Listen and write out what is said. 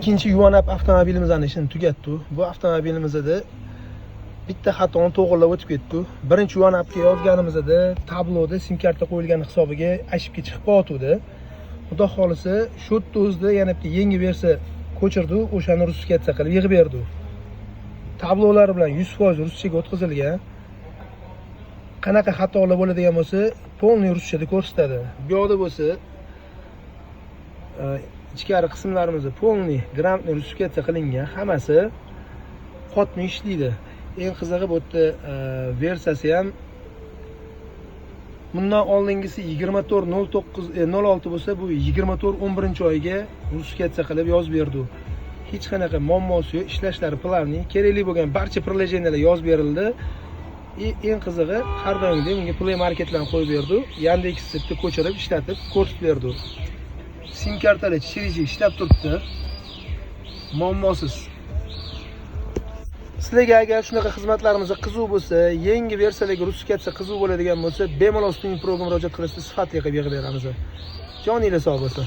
ikkinchi yuvanab avtomobilimizni ishini tugatdi. Bu avtomobilimizda bitta xatoni to'g'rilab o'tib ketdi. Birinchi yuvanabga yozganimizda tabloda sim karta qo'yilgan hisobiga ashibga chiqib qoldi. Xudo xolisa, shu yerda o'zida yana bitta yangi bersa ko'chirdi, o'shani russiyacha qilib yig'ib berdi. Tablolar bilan 100% ruschaga o'tkazilgan. Qanaqa xatolar bo'ladigan bo'lsa, полный ruschada ko'rsatadi. Bu yoqda bo'lsa, ichkari qismlarimizda полный gрамотный ruskacha qilingan, hammasi qotmay ishlaydi. Eng qizig'i bu yerda versiyasi ham bundan oldingisi 24.09.06 bo'lsa, bu 24.11-oyga ruskacha qilib yozib berdi. Hech qanaqa muammosi yo'q, ishlashlari planli, kerakli bo'lgan barcha приложениялар yozib berildi. Eng qizig'i, har doimgidek unga Play Marketlarni qo'yib berdi. Yandex.Sitni ko'chirib ishlatib ko'rsatib berdi. Sim kartalar chirik ishlab turibdi. Muammosiz. Sizlarga agar shunaqa xizmatlarimizga qiziq bo'lsa, yangi versiyalarga ruskacha qiziq bo'ladigan bo'lsa, bemalol Spinning Proga murojaat qilishni sifatli qilib yig'ib beramiz. Joningiz sog' bo'lsin.